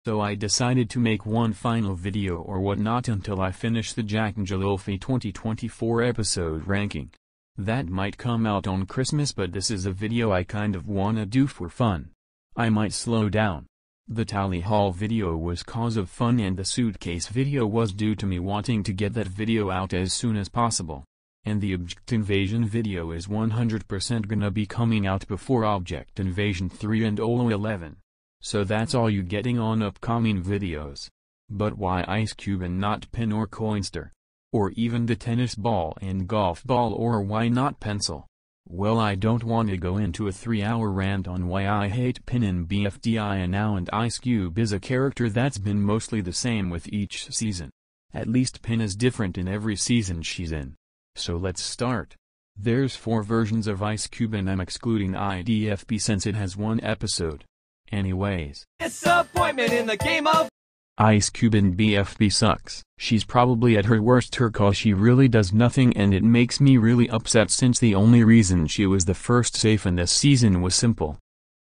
though I decided to make one final video or whatnot until I finish the Jack and Jalilfi 2024 episode ranking. That might come out on Christmas, but this is a video I kind of wanna do for fun. I might slow down. The tally haul video was cause of fun, and the suitcase video was due to me wanting to get that video out as soon as possible. And the Object Invasion video is 100% gonna be coming out before Object Invasion 3 and OLO 11. So that's all you getting on upcoming videos. But why Ice Cube and not pen or Coinster? Or even the tennis ball and golf ball, or why not pencil? Well, I don't want to go into a 3-hour rant on why I hate Pin and BFDIA now, and Ice Cube is a character that's been mostly the same with each season. At least Pin is different in every season she's in. So let's start. There's 4 versions of Ice Cube, and I'm excluding IDFB since it has 1 episode. Anyways. Disappointment in the game of Ice Cube in BFB sucks. She's probably at her worst here cause she really does nothing, and it makes me really upset since the only reason she was the first safe in this season was simple.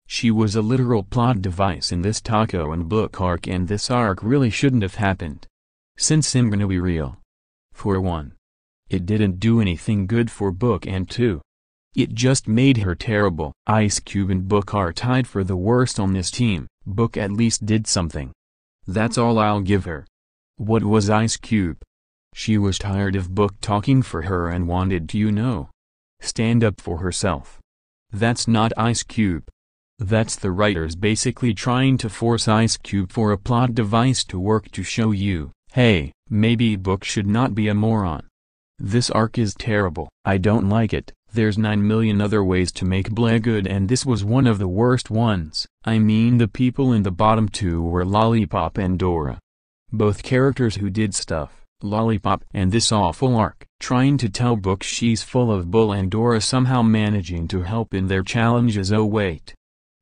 She was a literal plot device in this taco and book arc, and this arc really shouldn't have happened. Since I'm gonna be real. For 1. It didn't do anything good for Book, and 2. It just made her terrible. Ice Cube and Book are tied for the worst on this team. Book at least did something. That's all I'll give her. What was Ice Cube? She was tired of Book talking for her and wanted to, stand up for herself. That's not Ice Cube. That's the writers basically trying to force Ice Cube for a plot device to work to show you, hey, maybe Book should not be a moron. This arc is terrible. I don't like it. There's 9 million other ways to make Blah good, and this was one of the worst ones. I mean, the people in the bottom 2 were Lollipop and Dora. Both characters who did stuff. Lollipop and this awful arc, trying to tell Book she's full of bull, and Dora somehow managing to help in their challenges. Oh wait.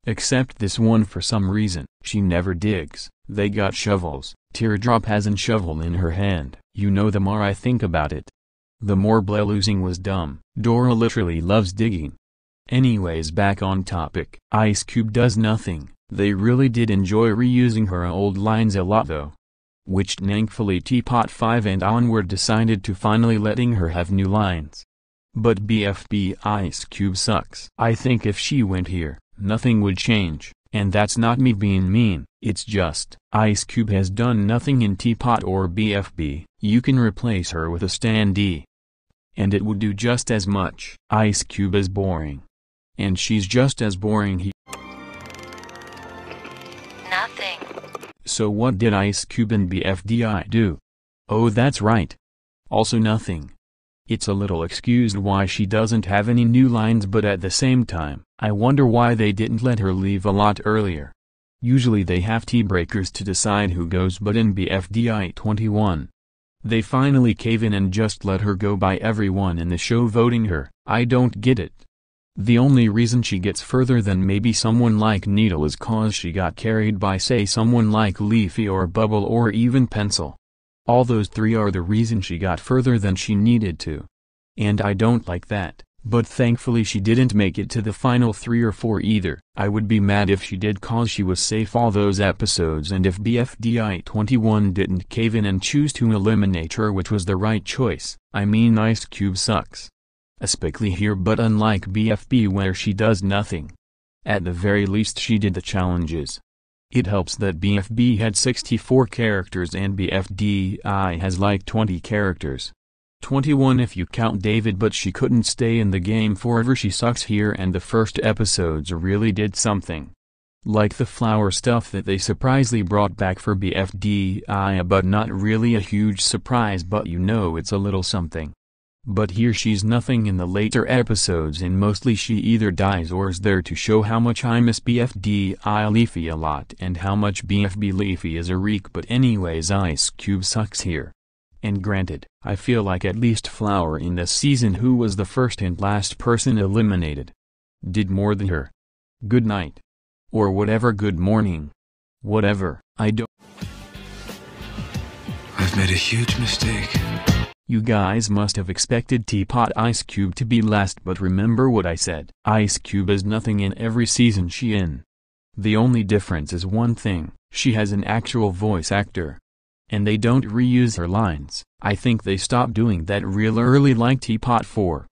Except this one, for some reason, she never digs. They got shovels. Teardrop has a shovel in her hand. The more I think about it, the more Blah losing was dumb. Dora literally loves digging. Anyways, back on topic. Ice Cube does nothing. They really did enjoy reusing her old lines a lot though. Which thankfully TPOT 5 and onward decided to finally letting her have new lines. But BFB Ice Cube sucks. I think if she went here, nothing would change. And that's not me being mean, it's just, Ice Cube has done nothing in TPOT or BFB. You can replace her with a standee, and it would do just as much. Ice Cube is boring. And she's just as boring. Nothing. So what did Ice Cube and BFDI do? Oh, that's right. Also nothing. It's a little excused why she doesn't have any new lines, but at the same time, I wonder why they didn't let her leave a lot earlier. Usually they have tiebreakers to decide who goes, but in BFDI 21, they finally cave in and just let her go by everyone in the show voting her. I don't get it. The only reason she gets further than maybe someone like Needle is cause she got carried by, say, someone like Leafy or Bubble or even Pencil. All those 3 are the reason she got further than she needed to. And I don't like that, but thankfully she didn't make it to the final 3 or 4 either. I would be mad if she did cause she was safe all those episodes, and if BFDI 21 didn't cave in and choose to eliminate her, which was the right choice. I mean, Ice Cube sucks. Especially here, but unlike BFB where she does nothing. At the very least she did the challenges. It helps that BFB had 64 characters and BFDI has like 20 characters. 21 if you count David, but she couldn't stay in the game forever. She sucks here, and the first episodes really did something. Like the flower stuff that they surprisingly brought back for BFDI, but not really a huge surprise, but it's a little something. But here she's nothing in the later episodes, and mostly she either dies or is there to show how much I miss BFDI Leafy a lot and how much BFB Leafy is a reek. But anyways, Ice Cube sucks here. And granted, I feel like at least Flower in this season, who was the first and last person eliminated, did more than her. Good night. Or whatever, good morning. Whatever, I don't. I've made a huge mistake. You guys must have expected TPOT Ice Cube to be last, but remember what I said. Ice Cube is nothing in every season she in. The only difference is one thing, She has an actual voice actor. And they don't reuse her lines. I think they stopped doing that real early like TPOT 4.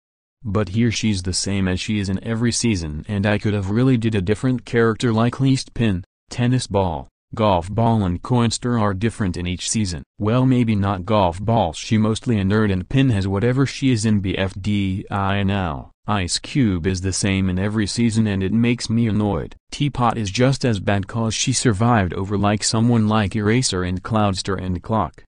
But here she's the same as she is in every season, and I could have really did a different character like least pin, tennis ball, golf ball and coinster are different in each season. Well, maybe not golf ball, she mostly a nerd, and pin has whatever she is in BFDI now. Ice Cube is the same in every season and it makes me annoyed. Teapot is just as bad cause she survived over like someone like Eraser and Cloudster and Clock.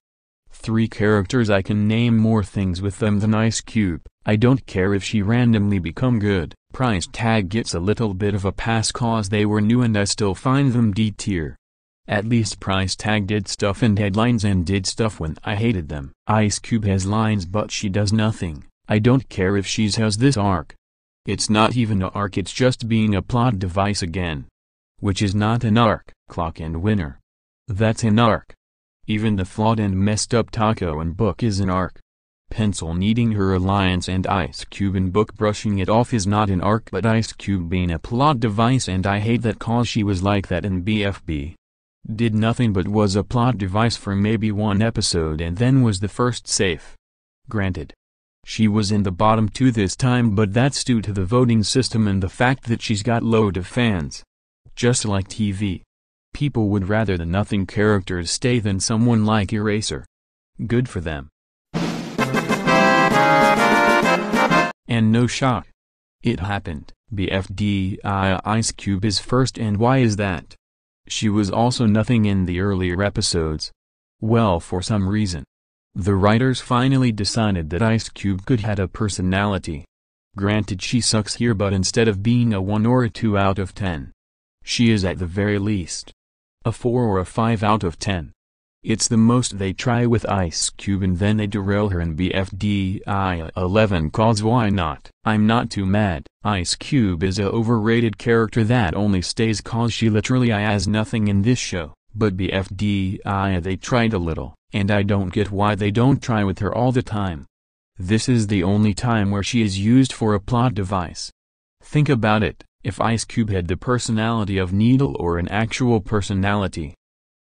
3 characters I can name more things with them than Ice Cube. I don't care if she randomly become good. Price tag gets a little bit of a pass cause they were new and I still find them D tier. At least Price tag did stuff and headlines and did stuff when I hated them. Ice Cube has lines but she does nothing. I don't care if she's has this arc. It's not even a arc, it's just being a plot device again. Which is not an arc. Clock and Winner. That's an arc. Even the flawed and messed up Taco and Book is an arc. Pencil needing her alliance and Ice Cube and Book brushing it off is not an arc, but Ice Cube being a plot device, and I hate that cause she was like that in BFB. Did nothing but was a plot device for maybe 1 episode and then was the first safe. Granted. She was in the bottom 2 this time, but that's due to the voting system and the fact that she's got load of fans. Just like TV. People would rather the nothing characters stay than someone like Eraser. Good for them. And no shock. It happened. BFDI Ice Cube is first, and why is that? She was also nothing in the earlier episodes. Well, for some reason. The writers finally decided that Ice Cube could have a personality. Granted she sucks here, but instead of being a 1 or a 2 out of 10. She is at the very least a 4 or a 5 out of 10. It's the most they try with Ice Cube and then they derail her in BFDI 11 cause why not? I'm not too mad. Ice Cube is a overrated character that only stays cause she literally has nothing in this show. But BFDI they tried a little, and I don't get why they don't try with her all the time. This is the only time where she is used for a plot device. Think about it, if Ice Cube had the personality of Needle or an actual personality,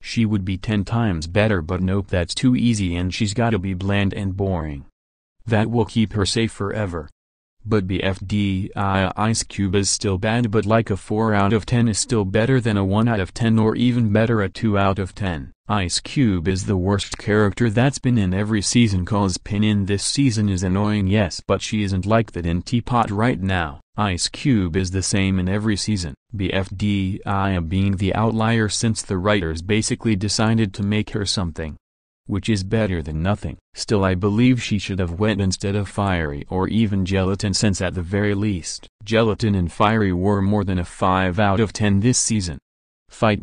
she would be 10 times better, but nope, that's too easy and she's gotta be bland and boring. That will keep her safe forever. But BFDI Ice Cube is still bad, but like a 4 out of 10 is still better than a 1 out of 10 or even better a 2 out of 10. Ice Cube is the worst character that's been in every season cause Pin in this season is annoying, yes, but she isn't like that in Teapot right now. Ice Cube is the same in every season. BFDI being the outlier since the writers basically decided to make her something. Which is better than nothing. Still, I believe she should have wet instead of fiery or even gelatin, since at the very least, gelatin and fiery were more than a 5 out of 10 this season. Fight